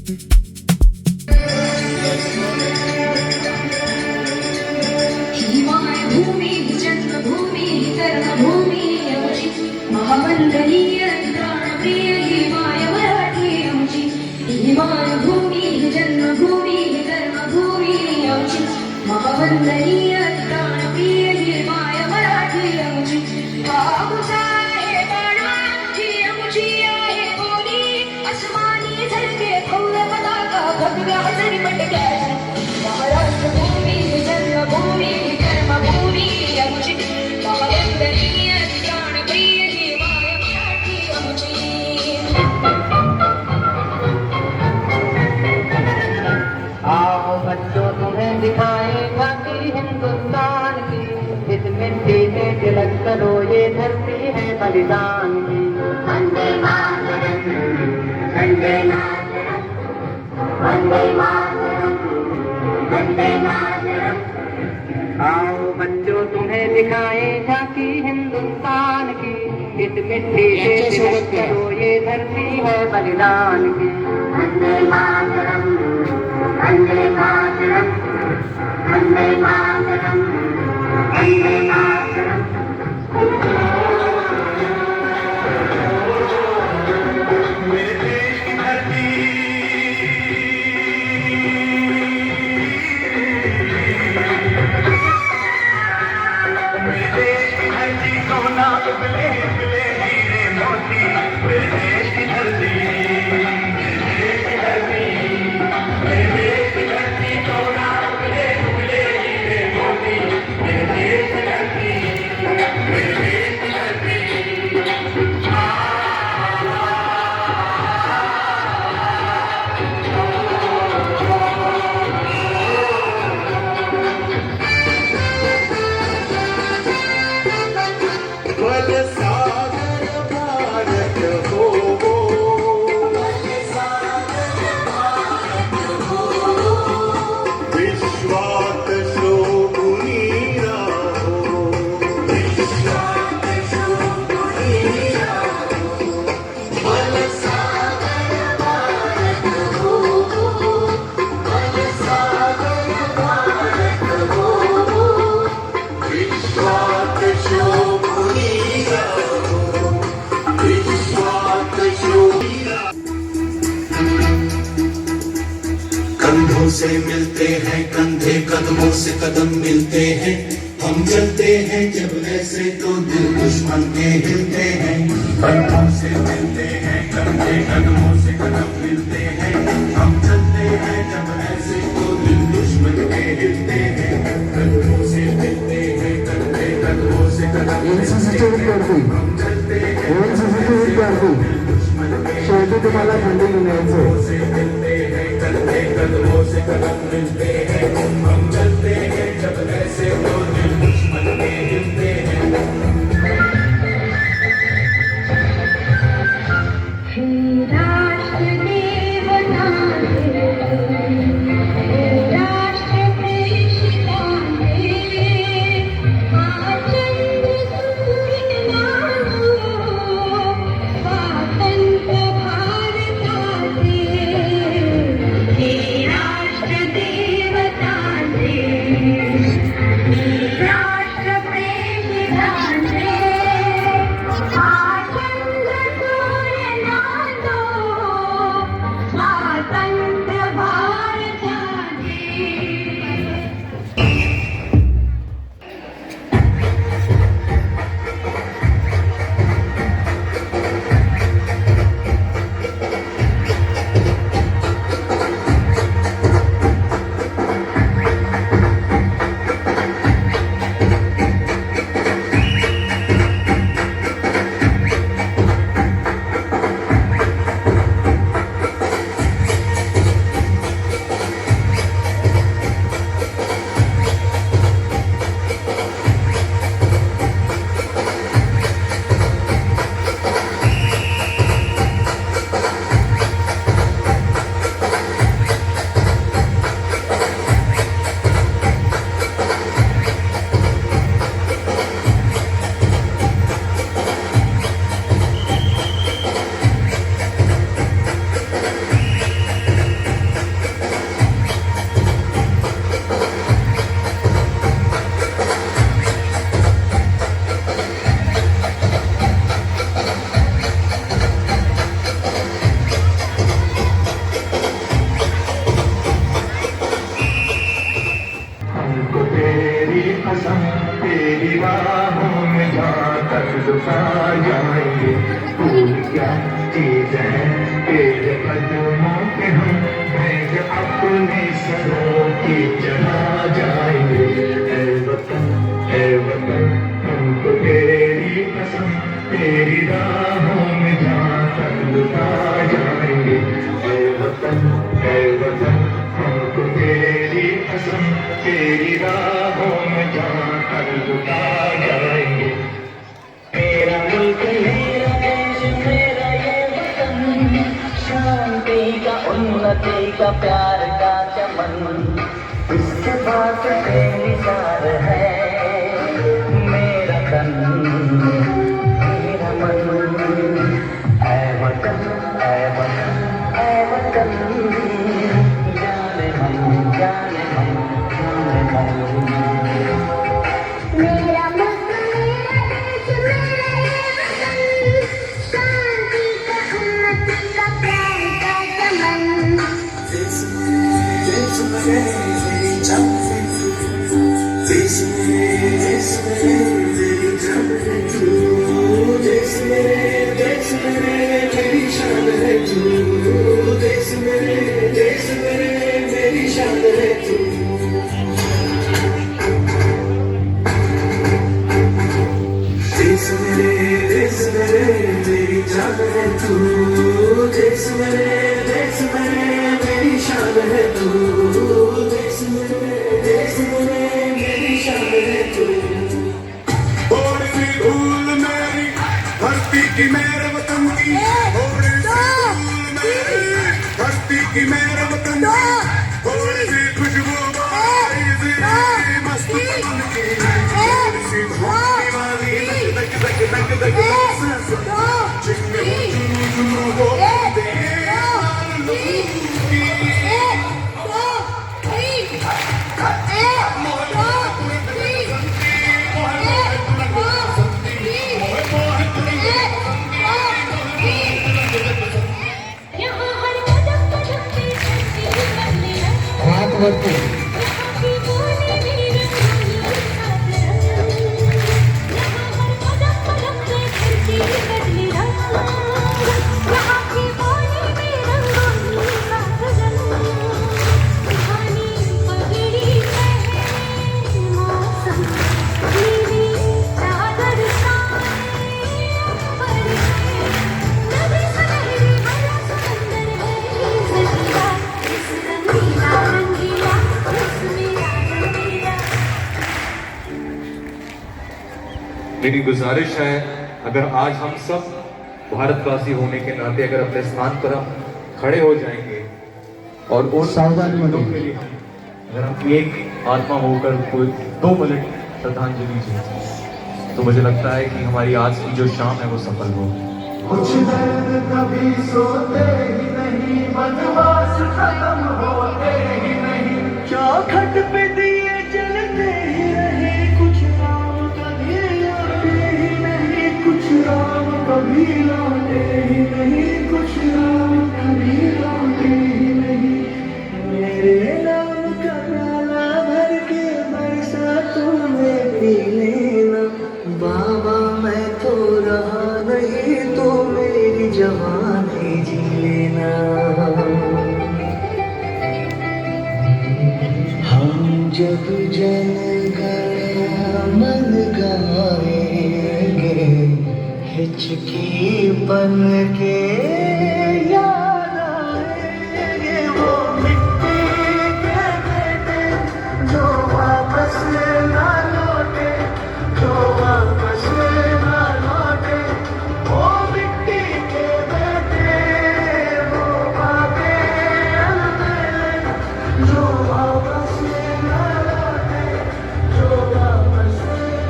ही मायभूमी जन्मभूमी कर्मभूमी आमची महामंडलीय प्राणप्रिय ही माय मराठी आमची ही मायभूमी जन्मभूमी कर्मभूमी आमची महामंडलीय प्राणप्रिय ही माय मराठी आमची आमचा आहे बाणा ही आमची आहे बोली अस्मानी झळके भव्य पताका भगव्या हजरी पटक्याची महाराष्ट्र भूमी जन्मभूमी कर्मभूमी आमची महावंदनीय प्राणप्रिय ही माय मराठी आमची आओ बच्चों तुम्हें दिखाएं झांकी हिंदुस्तान की इस मिट्टी से तिलक करो ये धरती है बलिदान की वंदे मातरम वंदे मातरम वंदे मातरम वंदे मातरम आओ बच्चों तुम्हें दिखाएं झांकी हिंदुस्तान की इस मिट्टी से तिलक करो ये धरती है बलिदान की वंदे मातरम वंदे मातरम वंदे मातरम वंदे मातरम कंधों से मिलते हैं कंधे कदमों से कदम मिलते हैं हम चलते हैं जब ऐसे तो दिल दुश्मन के हिलते हैं कंधों से मिलते हैं कंधे कदमों से कदम मिलते हैं हम चलते हैं जब ऐसे तो दिल दुश्मन के हिलते हैं कंधों से मिलते हैं कंधे कदमों से कदम मिलते हैं हम चलते हैं दिल दुश्मन के तुम्हाला फंडिंग मिळायचं मिलते हैं कंधे कदमों से कदम मिलते हैं हम चलते हैं जब ऐसे तो दिल दुश्मन के हिलते हैं हे राष्ट्र देवता हे राष्ट्र प्रेषिता चंद्र सूर्य मानो स्वातंत्र्य भारताचे हे राष्ट्र देवता राष्ट्र प्रेषिता चंद्र सूर्य नांदो स्वातंत्र्य भारताचे तेरी राहों में जहाँ तक लुटा जाएंगे। मेरा मुल्क मेरा देश मेरा ये वतन, शांति का उन्नति का प्यार का चमन, इसके बाद बेनिसार है मेरा तन मेरा मन। ऐ वतन ऐ वतन ऐ वतन, जाने हम जाने हम जाने हम। मेरा मुल्क मेरा देश मेरा ये वतन, शांति का उन्नति का प्यार का चमन। देश मेरे मेरी जान है तू, देश मेरे मेरी जान है तू, देश मेरे मेरी शान है तू, देश मेरे मेरी शान है तू। देश मेरे मेरी जान है तू, देश मेरे मेरी शान है तू, देश मेरे मेरी शान है तू। थोड़ी सी धूल मेरी धरती की मेरे वतन की, थोड़ी सी धूल मेरी धरती की मेरे वतन की, थोड़ी सी खुशबू मस्त पतन की, थोड़ी सी धूल वाली दक दक सांस, जिनमें वो जुनू हो दे यहाँ हर कदम कदम पे धरती बदले रंग, हात वरती यहाँ की बोली मेरी रंगीन साथ रंग। यहाँ हर कदम कदम पे धरती बदले रंग, यहाँ की बोली मेरी रंगीन साथ रंग। सुहानी पगड़ी पहने मौसम, नीली चादर साए अंबर में, नदी सुनहरी हरा समंदर है ज़मीरा, इस रंगीला रंगीला इस मेरा रंगीला। मेरी गुजारिश है, अगर आज हम सब भारतवासी होने के नाते अगर अपने स्थान पर हम खड़े हो जाएंगे और उन सावधानी के लिए अगर हम एक आत्मा होकर कोई 2 मिनट श्रद्धांजलि दें, तो मुझे लगता है कि हमारी आज की जो शाम है वो सफल होगी। कुछ दर्द कभी सोते ही नहीं, बनवास खत्म होते ही नहीं, चौखट पे दिए जलते ही रहे, कुछ राम कभी आते ही नहीं, कुछ राम कभी लौटे ही नहीं, कुछ राम कभी लौटे ही नहीं। मेरे नाम का प्याला भर के बरसातों में पी लेना, बाबा मैं तो रहा नहीं तो मेरी जवानी जी लेना। हम जब जन गण मन गाएंगे, हिचकी बन के याद आएंगे वो मिट्टी के बेटे जो वापस ना लौटे, जो वापस ना लौटे, वो मिट्टी के बेटे वो बातें अलबेले, जो वापस ना लौटे, जो वापस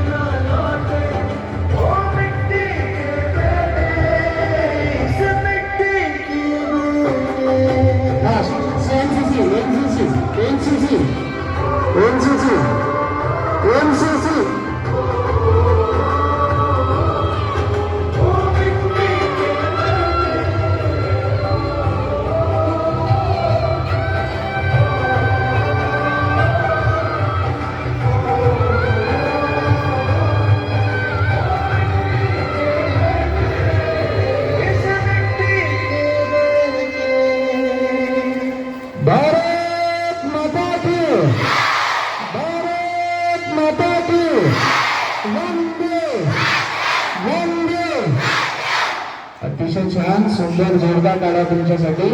ना लौटे, वो मिट्टी के बेटे इस मिट्टी के भारत माता की, भारत माता की, वंदे वंदे। अतिशय छान, सुंदर, जोरदार टाळ्या तुमच्यासाठी।